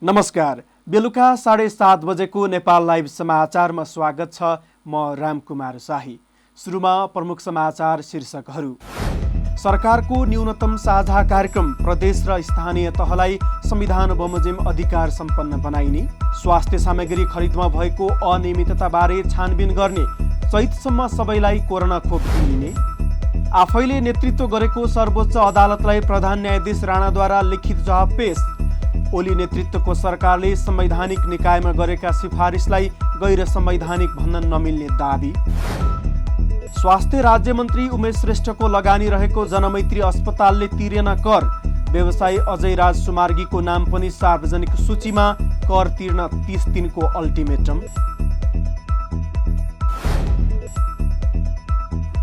नमस्कार। बेलुका 7:30 बजेको नेपाल लाइभ समाचारमा स्वागत छ। म रामकुमार शाही। सुरुमा प्रमुख समाचार शीर्षकहरू। सरकारको न्यूनतम साझा कार्यक्रम, प्रदेश र स्थानीय तहलाई संविधान बमोजिम अधिकार सम्पन्न बनाइने। स्वास्थ्य सामग्री खरिदमा भएको अनियमितताबारे छानबिन गर्ने, चैतसम्म सबैलाई कोरोना खोप दिइने। आफैले नेतृत्व गरेको सर्वोच्च अदालतलाई प्रधान न्यायाधीश राणाद्वारा लिखित जवाब पेश। ओली नेतृत्वको सरकारले संवैधानिक निकायमा गरेका सिफारिसलाई गैर संवैधानिक भन्न नमिल्ने दाबी। स्वास्थ्य राज्यमन्त्री उमेश श्रेष्ठको लगानी रहेको जनमैत्री अस्पतालले तिरेन कर। व्यवसायी अजय राज सुमार्गीको नाम पनि सार्वजनिक सूचीमा, कर तिर्न 30 दिनको अल्टिमेटम।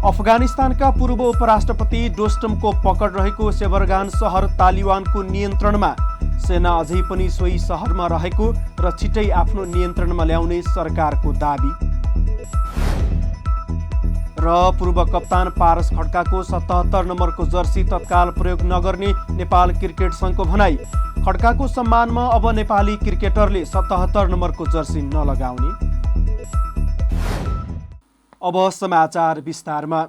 अफगानिस्तानका पूर्व उपराष्ट्रपति डोस्टमको पकड रहेको सेबरगान सहर तालिबानको नियन्त्रणमा। सेना अझै पनि सोही सहरमा रहेको र छिटै आफ्नो नियन्त्रणमा ल्याउने सरकारको दाबी। र पूर्व कप्तान पारस खड्काको 77 नम्बरको जर्सी तत्काल प्रयोग नगर्ने नेपाल क्रिकेट सङ्घको भनाई। खड्काको सम्मानमा अब नेपाली क्रिकेटरले 77 नम्बरको जर्सी नलगाउने। अब समाचार विस्तारमा।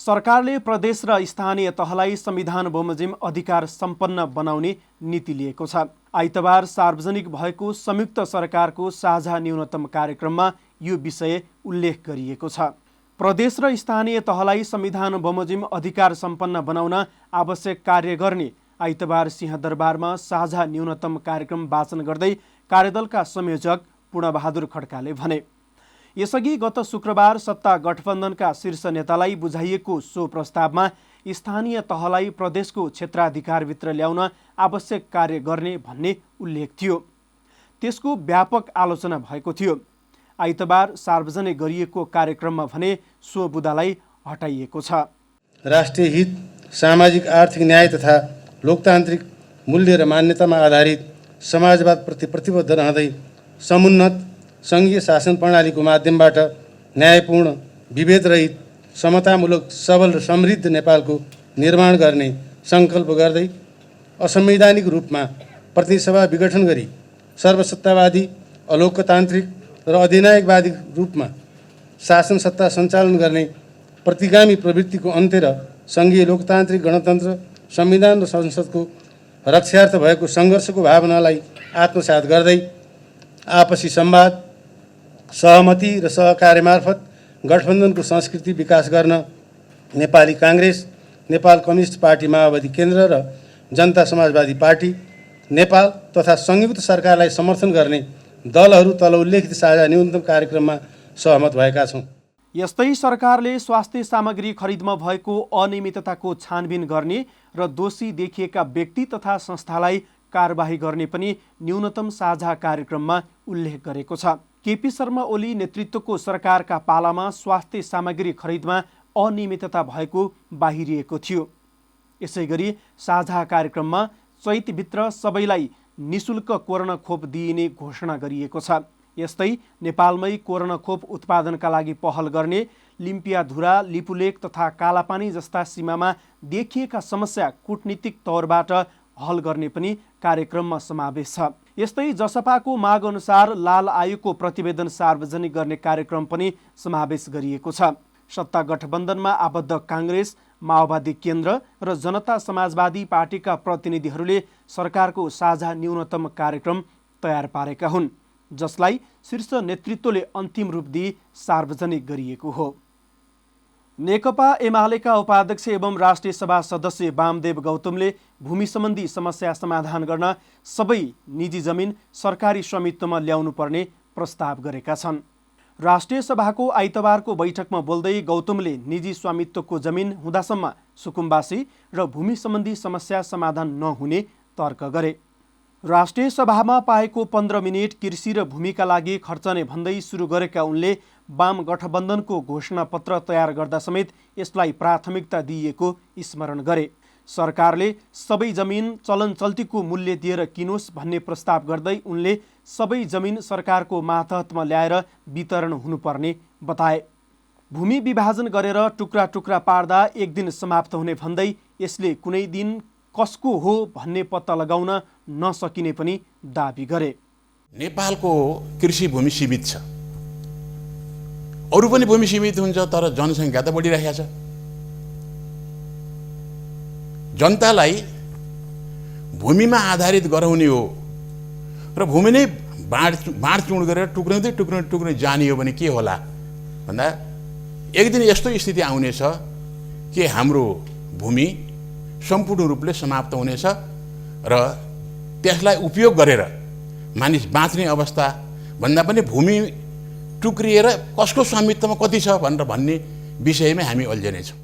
सरकारले प्रदेश र स्थानीय तहलाई संविधान बमोजिम अधिकार सम्पन्न बनाउने नीति लिएको छ। आइतबार सार्वजनिक भएको संयुक्त सरकारको साझा न्यूनतम कार्यक्रममा यो विषय उल्लेख गरिएको छ। प्रदेश र स्थानीय तहलाई संविधान बमोजिम अधिकार सम्पन्न बनाउन आवश्यक कार्य गर्ने आइतबार सिंहदरबारमा साझा न्यूनतम कार्यक्रम वाचन गर्दै कार्यदलका संयोजक पूर्णबहादुर खड्काले भने। यसअघि गत शुक्रबार सत्ता गठबन्धनका शीर्ष नेतालाई बुझाइएको सो प्रस्तावमा स्थानीय तहलाई प्रदेशको क्षेत्राधिकारभित्र ल्याउन आवश्यक कार्य गर्ने भन्ने उल्लेख थियो। त्यसको व्यापक आलोचना भएको थियो। आइतबार सार्वजनिक गरिएको कार्यक्रममा भने सो बुदालाई हटाइएको छ। राष्ट्रिय हित, सामाजिक आर्थिक न्याय तथा लोकतान्त्रिक मूल्य र मान्यतामा आधारित समाजवादप्रति प्रतिबद्ध रहँदै समुन्नत सङ्घीय शासन प्रणालीको माध्यमबाट न्यायपूर्ण, विभेदरहित, समतामूलक, सबल र समृद्ध नेपालको निर्माण गर्ने सङ्कल्प गर्दै असंवैधानिक रूपमा प्रतिनिधि सभा विघटन गरी सर्वसत्तावादी, अलोकतान्त्रिक र अधिनायकवादी रूपमा शासन सत्ता सञ्चालन गर्ने प्रतिगामी प्रवृत्तिको अन्त्य र सङ्घीय लोकतान्त्रिक गणतन्त्र, संविधान र संसदको रक्षार्थ भएको सङ्घर्षको भावनालाई आत्मसात गर्दै आपसी संवाद, सहमति र सहकार्य मार्फत गठबन्धनको संस्कृति विकास गर्न नेपाली काङ्ग्रेस, नेपाल कम्युनिस्ट पार्टी माओवादी केन्द्र र जनता समाजवादी पार्टी नेपाल तथा संयुक्त सरकारलाई समर्थन गर्ने दलहरू तल उल्लेखित साझा न्यूनतम कार्यक्रममा सहमत भएका छौँ। यस्तै सरकारले स्वास्थ्य सामग्री खरिदमा भएको अनियमितताको छानबिन गर्ने र दोषी देखिएका व्यक्ति तथा संस्थालाई कारबाही गर्ने पनि न्यूनतम साझा कार्यक्रममा उल्लेख गरेको छ। केपी शर्मा ओली नेतृत्वको सरकारका पालामा स्वास्थ्य सामग्री खरिदमा अनियमितता भएको बाहिरिएको थियो। यसैगरी साझा कार्यक्रममा चैतभित्र सबैलाई निशुल्क कोरोना खोप दिइने घोषणा गरिएको छ। यस्तै नेपालमै कोरोना खोप उत्पादनका लागि पहल गर्ने, लिम्पियाधुरा, लिपुलेक तथा कालापानी जस्ता सीमामा देखिएका समस्या कूटनीतिक तौरबाट हल गर्ने पनि कार्यक्रममा समावेश छ। यस्तै जसपाको माग अनुसार लाल आयोगको प्रतिवेदन सार्वजनिक गर्ने कार्यक्रम पनि समावेश गरिएको छ। सत्ता गठबन्धनमा आबद्ध काङ्ग्रेस, माओवादी केन्द्र र जनता समाजवादी पार्टीका प्रतिनिधिहरूले सरकारको साझा न्यूनतम कार्यक्रम तयार पारेका हुन्, जसलाई शीर्ष नेतृत्वले अन्तिम रूप दिई सार्वजनिक गरिएको हो। नेकपा एमालेका उपाध्यक्ष एवं राष्ट्रिय सभा सदस्य वामदेव गौतमले भूमि सम्बन्धी समस्या समाधान गर्न सबै निजी जमिन सरकारी स्वामित्वमा ल्याउनुपर्ने प्रस्ताव गरेका छन्। राष्ट्रिय सभाको आइतबारको बैठकमा बोल्दै गौतमले निजी स्वामित्वको जमिन हुँदासम्म सुकुम्बासी र भूमि सम्बन्धी समस्या समाधान नहुने तर्क गरे। राष्ट्रिय सभामा पाएको 15 मिनेट कृषि र भूमिका लागि खर्चने भन्दै सुरु गरेका उनले वाम गठबन्धनको घोषणापत्र तयार गर्दा समेत यसलाई प्राथमिकता दिइएको स्मरण गरे। सरकारले सबै जमिन चलन चल्तीको मूल्य दिएर किनोस् भन्ने प्रस्ताव गर्दै उनले सबै जमिन सरकारको मातहतमा ल्याएर वितरण हुनुपर्ने बताए। भूमि विभाजन गरेर टुक्रा टुक्रा पार्दा एक दिन समाप्त हुने भन्दै यसले कुनै दिन कसको हो भन्ने पत्ता लगाउन नसकिने पनि दाबी गरे। नेपालको कृषि भूमि सीमित छ, अरू पनि भूमि सीमित हुन्छ, तर जनसङ्ख्या त बढिरहेको छ। जनतालाई भूमिमा आधारित गराउने हो र भूमि नै बाँडचुँड गरेर टुक्राउँदै जाने हो भने के होला भन्दा एक दिन यस्तो स्थिति आउनेछ कि हाम्रो भूमि सम्पूर्ण रूपले समाप्त हुनेछ र त्यसलाई उपयोग गरेर मानिस बाँच्ने अवस्था भन्दा पनि भूमि टुक्रिएर कसको स्वामित्वमा कति छ भनेर भन्ने विषयमै हामी अल्झिनेछौँ।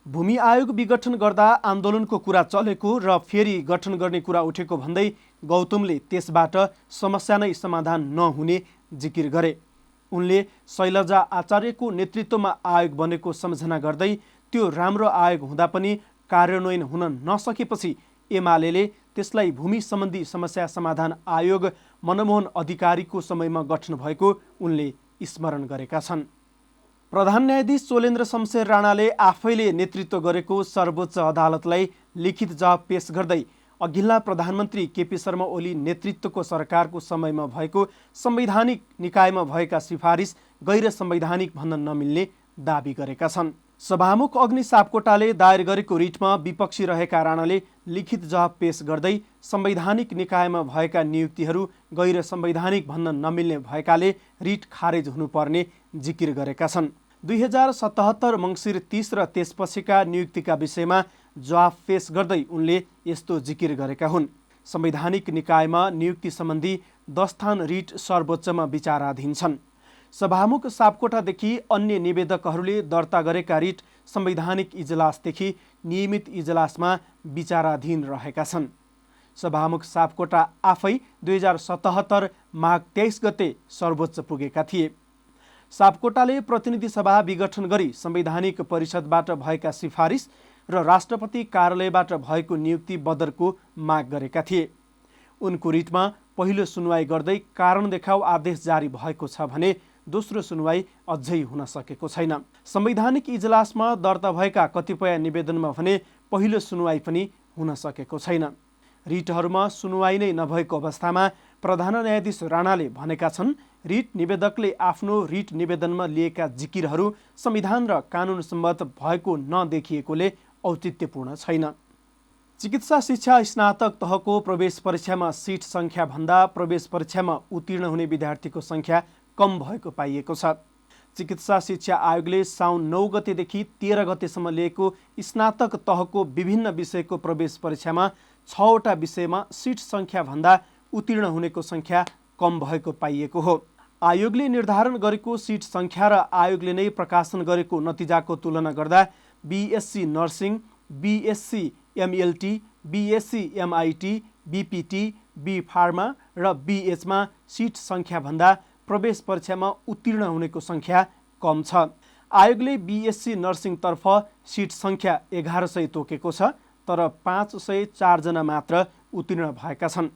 भूमि आयोग विघटन गर्दा आन्दोलनको कुरा चलेको र फेरि गठन गर्ने कुरा उठेको भन्दै गौतमले त्यसबाट समस्या नै समाधान नहुने जिकिर गरे। उनले शैलजा आचार्यको नेतृत्वमा आयोग बनेको सम्झना गर्दै त्यो राम्रो आयोग हुँदा पनि कार्यान्वयन हुन नसकेपछि एमाले त्यसलाई भूमि सम्बन्धी समस्या समाधान आयोग मनमोहन अधिकारीको समयमा गठन भएको उनले स्मरण गरेका छन्। प्रधान न्यायाधीश चोलेन्द्र शमशेर राणाले आफैले नेतृत्व गरेको सर्वोच्च अदालतलाई लिखित जवाब पेश गर्दै अघिल्ला प्रधानमन्त्री केपी शर्मा ओली नेतृत्वको सरकारको समयमा भएको संवैधानिक निकायमा भएका सिफारिस गैर संवैधानिक भन्न नमिल्ने दाबी गरेका छन्। सभामुख अग्नि सापकोटाले दायर गरेको रिटमा विपक्षी रहेका राणाले लिखित जवाब पेश गर्दै संवैधानिक निकायमा भएका नियुक्तिहरू गैर संवैधानिक भन्न नमिल्ने भएकाले रिट खारेज हुनुपर्ने जिकिर गरेका छन्। 2077 मङ्सिर 30 र त्यसपछिका नियुक्तिका विषयमा जवाफ पेश गर्दै उनले यस्तो जिकिर गरेका हुन्। संवैधानिक निकायमा नियुक्ति सम्बन्धी 10 स्थान रिट सर्वोच्चमा विचाराधीन छन्। सभामुख सापकोटादेखि अन्य निवेदकहरूले दर्ता गरेका रिट संवैधानिक इजलासदेखि नियमित इजलासमा विचाराधीन रहेका छन्। सभामुख सापकोटा आफै 2077 माघ 23 गते सर्वोच्च पुगेका थिए। सापकोटाले प्रतिनिधि सभा विघटन गरी संवैधानिक परिषदबाट भएका सिफारिस र राष्ट्रपति कार्यालयबाट भएको नियुक्ति बदरको माग गरेका थिए। उनको रिटमा पहिलो सुनवाई गर्दै कारण देखाउ आदेश जारी भएको छ भने दोस्रो सुनवाई अझै हुन सकेको छैन। संवैधानिक इजलासमा दर्ता भएका कतिपय निवेदनमा भने पहिलो सुनवाई पनि हुन सकेको छैन। रिटहरूमा सुनवाई नै नभएको अवस्थामा प्रधान न्यायाधीश राणाले भनेका छन् रिट निवेदकले आफ्नो रिट निवेदनमा लिएका जिकिरहरू संविधान र कानुन सम्मत भएको नदेखिएकोले औचित्यपूर्ण छैन। चिकित्सा शिक्षा स्नातक तहको प्रवेश परीक्षामा सिट सङ्ख्याभन्दा प्रवेश परीक्षामा उत्तीर्ण हुने विद्यार्थीको सङ्ख्या कम भएको पाइएको छ। चिकित्सा शिक्षा आयोगले साउन 9 गतेदेखि 13 गतेसम्म लिएको स्नातक तहको विभिन्न विषयको प्रवेश परीक्षामा 6वटा विषयमा सिट सङ्ख्याभन्दा उत्तीर्ण हुनेको सङ्ख्या कम भएको पाइएको हो। आयोगले निर्धारण गरेको सिट सङ्ख्या र आयोगले नै प्रकाशन गरेको नतिजाको तुलना गर्दा BSc nursing, BSc MLT, BSc MIT, BPT, B pharma र बीएचमा सिट सङ्ख्याभन्दा प्रवेश परीक्षामा उत्तीर्ण हुनेको सङ्ख्या कम छ। आयोगले बीएससी नर्सिङतर्फ सिट सङ्ख्या 1100 तोकेको छ, तर 504 जना मात्र उत्तीर्ण भएका छन्।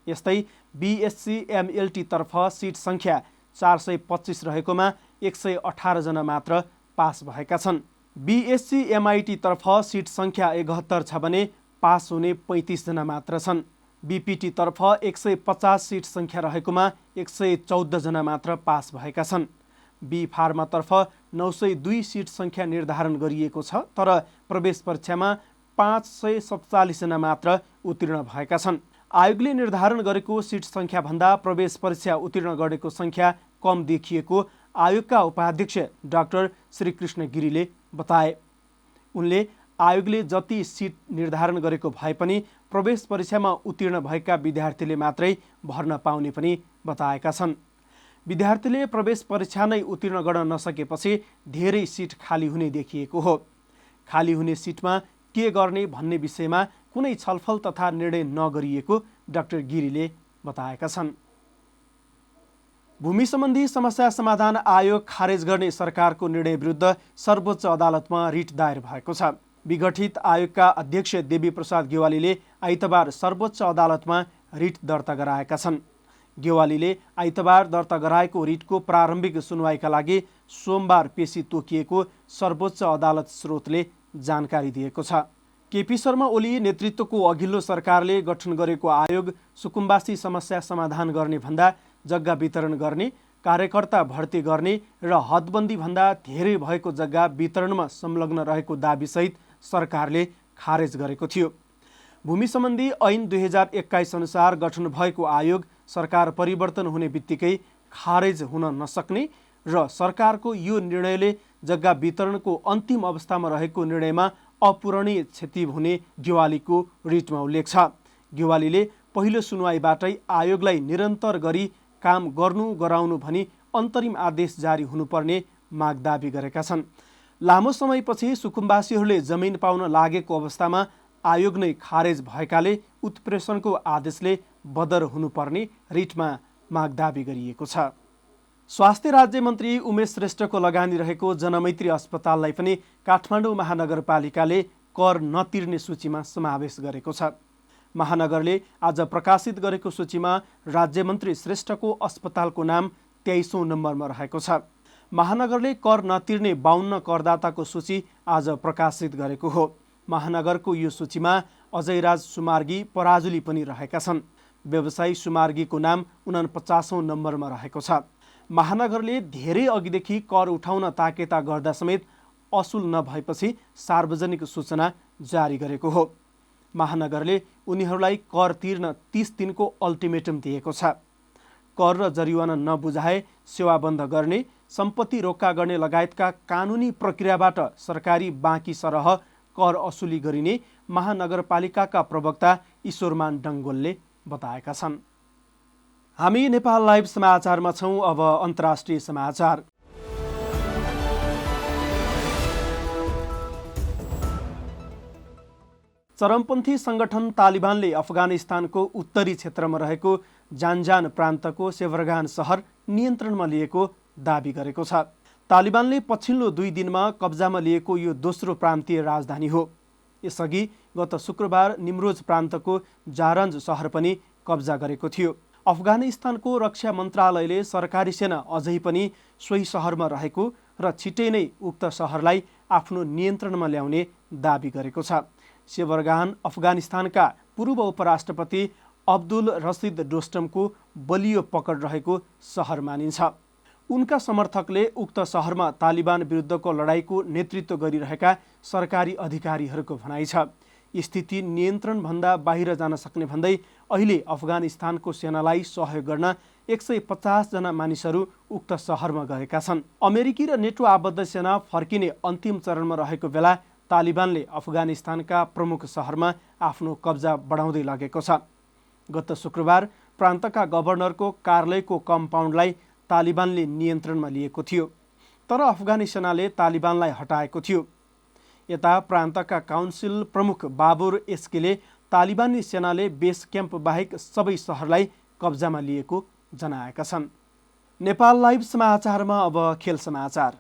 यस्तै बीएससी एमएलटीतर्फ सिट सङ्ख्या 425 रहेकोमा 118 जना मात्र पास भएका छन्। बीएससी एमआईटीतर्फ सिट सङ्ख्या 71 छ भने पास हुने 35 जना मात्र छन्। बीपीटीतर्फ 150 सिट सङ्ख्या रहेकोमा 114 जना मात्र पास भएका छन्। बी फार्मातर्फ 902 सिट सङ्ख्या निर्धारण गरिएको छ, तर प्रवेश परीक्षामा 547 जना मात्र उत्तीर्ण भएका छन्। आयोगले निर्धारण गरेको सिट सङ्ख्याभन्दा प्रवेश परीक्षा उत्तीर्ण गरेको सङ्ख्या कम देखिएको आयोगका उपाध्यक्ष डाक्टर श्रीकृष्ण गिरीले बताए। उनले आयोगले जति सिट निर्धारण गरेको भए पनि प्रवेश परीक्षामा उत्तीर्ण भएका विद्यार्थीले मात्रै भर्न पाउने पनि बताएका छन्। विद्यार्थीले प्रवेश परीक्षा नै उत्तीर्ण गर्न नसकेपछि धेरै सिट खाली हुने देखिएको हो। खाली हुने सिटमा के गर्ने भन्ने विषयमा कुनै छलफल तथा निर्णय नगरिएको डाक्टर गिरीले बताएका छन्। भूमि सम्बन्धी समस्या समाधान आयोग खारेज गर्ने सरकारको निर्णय विरुद्ध सर्वोच्च अदालतमा रिट दायर भएको छ। विघटित आयोगका अध्यक्ष देवी प्रसाद गेवालीले आइतबार सर्वोच्च अदालतमा रिट दर्ता गराएका छन्। गेवालीले आइतबार दर्ता गराएको रिटको प्रारम्भिक सुनवाईका लागि सोमबार पेशी तोकिएको सर्वोच्च अदालत स्रोतले जानकारी दिएको छ। केपी शर्मा ओली नेतृत्वको अघिल्लो सरकारले गठन गरेको आयोग सुकुम्बासी समस्या समाधान गर्ने भन्दा जग्गा वितरण गर्ने, कार्यकर्ता भर्ती गर्ने र हदबन्दीभन्दा धेरै भएको जग्गा वितरणमा संलग्न रहेको दाबीसहित सरकारले खारेज गरेको थियो। भूमि सम्बन्धी ऐन 2021 अनुसार गठन भएको आयोग सरकार परिवर्तन हुने बित्तिकै खारेज हुन नसक्ने र सरकारको यो निर्णयले जग्गा वितरणको अन्तिम अवस्थामा रहेको निर्णयमा अपूरणीय क्षति हुने गेवालीको रिटमा उल्लेख छ। गेवालीले पहिलो सुनवाईबाटै आयोगलाई निरन्तर गरी काम गर्नु गराउनु भनी अन्तरिम आदेश जारी हुनुपर्ने माग दाबी गरेका छन्। लामो समयपछि सुकुम्बासीहरूले जमिन पाउन लागेको अवस्थामा आयोग नै खारेज भएकाले उत्प्रेषणको आदेशले बदर हुनुपर्ने रिटमा माग दाबी गरिएको छ। स्वास्थ्य राज्य मन्त्री उमेश श्रेष्ठको लगानी रहेको जनमैत्री अस्पताललाई पनि काठमाडौँ महानगरपालिकाले कर नतिर्ने सूचीमा समावेश गरेको छ। महानगरले आज प्रकाशित गरेको सूचीमा राज्यमन्त्री श्रेष्ठको अस्पतालको नाम 23औं नम्बरमा रहेको छ। महानगरले कर नतिर्ने 52 करदाताको सूची आज प्रकाशित गरेको हो। महानगरको यो सूचीमा अजयराज सुमार्गी पराजुली पनि रहेका छन्। व्यवसायी सुमार्गीको नाम 49औं नम्बरमा रहेको छ। महानगरले धेरै अघिदेखि कर उठाउन ताकेता गर्दा समेत असुल नभएपछि सार्वजनिक सूचना जारी गरेको हो। महानगरले उनीहरूलाई कर तिर्न 30 दिनको अल्टिमेटम दिएको छ। कर र जरिवाना नबुझाए सेवा बन्द गर्ने, सम्पत्ति रोक्का गर्ने लगायतका कानुनी प्रक्रियाबाट सरकारी बाँकी सरह कर असुली गरिने महानगरपालिकाका प्रवक्ता ईश्वरमान डङ्गोलले बताएका छन्। हामी नेपाल लाइभ समाचारमा छौँ। अब अन्तर्राष्ट्रिय समाचार। चरमपन्थी संगठन तालिबानले अफगानिस्तानको उत्तरी क्षेत्रमा रहेको जानजान प्रान्तको सेभरगान सहर नियन्त्रणमा लिएको दाबी गरेको छ। तालिबानले पछिल्लो 2 दिनमा कब्जामा लिएको यो दोस्रो प्रान्तीय राजधानी हो। यसअघि गत शुक्रबार निम्रोज प्रान्तको जारन्ज सहर पनि कब्जा गरेको थियो। अफगानिस्तानको रक्षा मन्त्रालयले सरकारी सेना अझै पनि सोही सहरमा रहेको र छिटै नै उक्त सहरलाई आफ्नो नियन्त्रणमा ल्याउने दाबी गरेको छ। सेभरगान अफगानिस्तानका पूर्व उपराष्ट्रपति अब्दुल रसिद डोस्टमको बलियो पकड रहेको सहर मानिन्छ। उनका समर्थकले उक्त सहरमा तालिबान विरुद्धको लडाईँको नेतृत्व गरिरहेका सरकारी अधिकारीहरूको भनाइ छ। स्थिति नियन्त्रणभन्दा बाहिर जान सक्ने भन्दै अहिले अफगानिस्तानको सेनालाई सहयोग गर्न 150 जना मानिसहरू उक्त सहरमा गएका छन्। अमेरिकी र नेटो आबद्ध सेना फर्किने अन्तिम चरणमा रहेको बेला तालिबानले अफगानिस्तानका प्रमुख सहरमा आफ्नो कब्जा बढाउँदै लगेको छ। गत शुक्रबार प्रान्तका गभर्नरको कार्यालयको कम्पाउन्डलाई तालिबानले नियन्त्रणमा लिएको थियो, तर अफगानी सेनाले तालिबानलाई हटाएको थियो। यता प्रान्तका काउन्सिल प्रमुख बाबुर एस्कीले तालिबानी सेनाले बेस क्याम्प बाहेक सबै सहरलाई कब्जामा लिएको जनाएका छन्। नेपाल लाइभ समाचारमा अब खेल समाचार।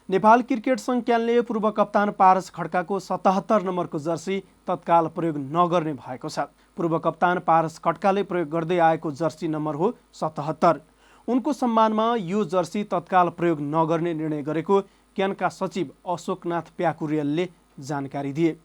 नेपाल क्रिकेट सङ्घ क्यानले पूर्व कप्तान पारस खड्काको 77 नम्बरको जर्सी तत्काल प्रयोग नगर्ने भएको छ। पूर्व कप्तान पारस खड्काले प्रयोग गर्दै आएको जर्सी नम्बर हो 77। उनको सम्मानमा यो जर्सी तत्काल प्रयोग नगर्ने निर्णय गरेको क्यानका सचिव अशोकनाथ प्याकुरेलले जानकारी दिए।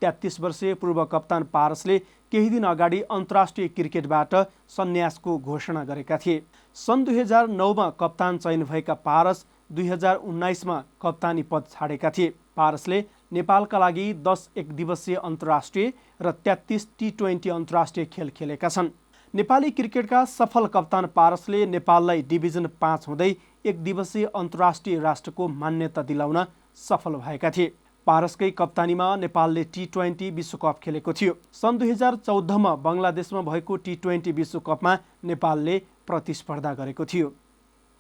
33 वर्षीय पूर्व कप्तान पारसले केही दिन अगाडि अन्तर्राष्ट्रिय क्रिकेटबाट सन्यासको घोषणा गरेका थिए। सन् 2009मा कप्तान चयन भएका पारस 2019मा कप्तानी पद छाडेका थिए। पारसले नेपालका लागि 10 एकदिवसीय अन्तर्राष्ट्रिय र 33 टी20 अन्तर्राष्ट्रिय खेल खेलेका छन्। नेपाली क्रिकेटका सफल कप्तान पारसले नेपाललाई डिभिजन 5 हुँदै एकदिवसीय अन्तर्राष्ट्रिय राष्ट्रको मान्यता दिलाउन सफल भएका थिए। पारसकै कप्तानीमा नेपालले टी20 विश्वकप खेलेको थियो। सन् 2014मा बङ्गलादेशमा भएको टी20 विश्वकपमा नेपालले प्रतिस्पर्धा गरेको थियो।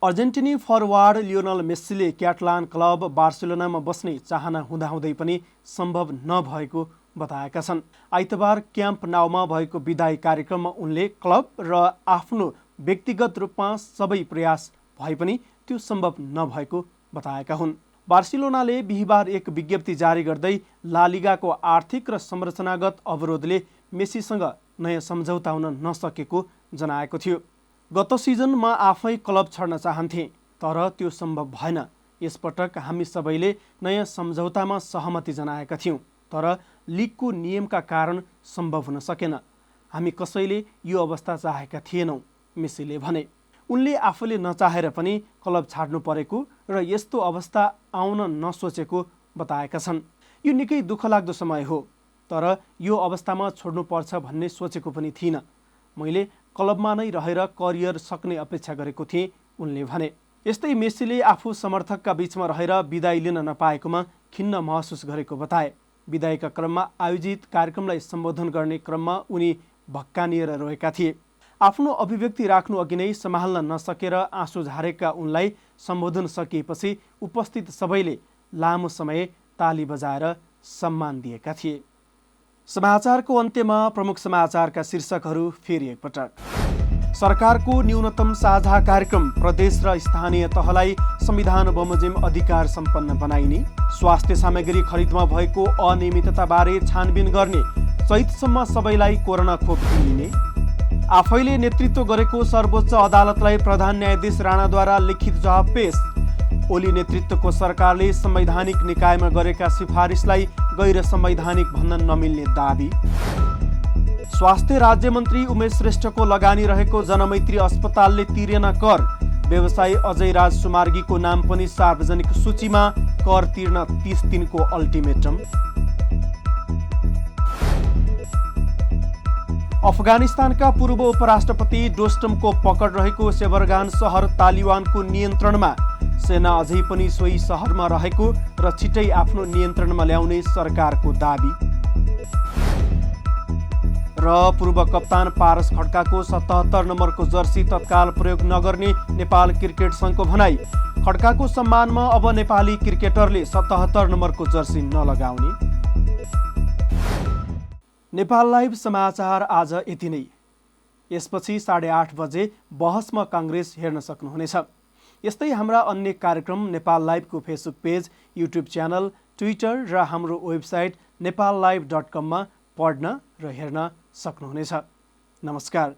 अर्जेन्टिनी फरवार्ड लियोनल मेस्सीले क्याटलान क्लब बार्सिलोनामा बस्ने चाहना हुँदाहुँदै पनि सम्भव नभएको बताएका छन्। आइतबार क्याम्प नाउमा भएको विदाई कार्यक्रममा उनले क्लब र आफ्नो व्यक्तिगत रूपमा सबै प्रयास भए पनि त्यो सम्भव नभएको बताएका हुन्। बार्सिलोनाले बिहिबार एक विज्ञप्ति जारी गर्दै ला लिगाको आर्थिक र संरचनागत अवरोधले मेस्सीसँग नयाँ सम्झौता हुन नसकेको जनाएको थियो। गत सिजन म आफै क्लब छड्न चाहन्थेँ, तर त्यो सम्भव भएन। यसपटक हामी सबैले नयाँ सम्झौतामा सहमति जनाएका थियौँ, तर लिगको नियमका कारण सम्भव हुन सकेन। हामी कसैले यो अवस्था चाहेका थिएनौँ, मेसीले भने। उनले आफूले नचाहेर पनि क्लब छाड्नु परेको र यस्तो अवस्था आउन नसोचेको बताएका छन्। यो निकै दुःखलाग्दो समय हो, तर यो अवस्थामा छोड्नुपर्छ भन्ने सोचेको पनि थिइनँ। मैले क्लबमा नै रहेर करियर सक्ने अपेक्षा गरेको थिएँ, उनले भने। यस्तै मेसीले आफू समर्थकका बीचमा रहेर बिदाई लिन नपाएकोमा खिन्न महसुस गरेको बताए। बिदाईका क्रममा आयोजित कार्यक्रमलाई सम्बोधन गर्ने क्रममा उनी भक्कानिएर रोएका थिए। आफ्नो अभिव्यक्ति राख्नु अघि नै सम्हाल्न नसकेर आँसु झारेका उनलाई सम्बोधन सकिएपछि उपस्थित सबैले लामो समय ताली बजाएर सम्मान दिएका थिए। समाचारको अन्त्यमा प्रमुख समाचारका शीर्षकहरू फेरि एकपटक। सरकारको न्यूनतम साझा कार्यक्रम, प्रदेश र स्थानीय तहलाई संविधान बमोजिम अधिकार सम्पन्न बनाइने, स्वास्थ्य सामग्री खरिदमा भएको अनियमितताबारे छानबिन गर्ने, चैतसम्म सबैलाई कोरोना खोप दिइने, आफैले नेतृत्व गरेको सर्वोच्च अदालतलाई प्रधान न्यायाधीश राणाद्वारा लिखित जवाब पेश, ओली नेतृत्वको सरकारले संवैधानिक निकायमा गरेका सिफारिसलाई गैर संवैधानिक भन्न नमिल्ने दाबी, स्वास्थ्य राज्यमन्त्री उमेश श्रेष्ठको लगानी रहेको जनमैत्री अस्पतालले तिरेन कर, व्यवसायी अजय राज सुमार्गीको नाम पनि सार्वजनिक सूचीमा, कर तिर्न 30 दिनको अल्टिमेटम, अफगानिस्तानका पूर्व उपराष्ट्रपति डोस्टमको पकड रहेको सेबरगान सहर तालिबानको नियन्त्रणमा, सेना अझै पनि सोही सहरमा रहेको र छिटै आफ्नो नियन्त्रणमा ल्याउने सरकारको दाबी, र पूर्व कप्तान पारस खड्काको 77 नम्बरको जर्सी तत्काल प्रयोग नगर्ने नेपाल क्रिकेट सङ्घको भनाई, खड्काको सम्मानमा अब नेपाली क्रिकेटरले 77 नम्बरको जर्सी नलगाउने। नेपाल लाइभ समाचार आज यति नै। यसपछि 8:30 बजे बहसमा काङ्ग्रेस हेर्न सक्नुहुनेछ। यस्तै हाम्रा अन्य कार्यक्रम नेपाल लाइभको Facebook page, YouTube channel, Twitter र हाम्रो वेबसाइट नेपाललाइभ.com मा पढ्न र हेर्न सक्नुहुनेछ। नमस्कार।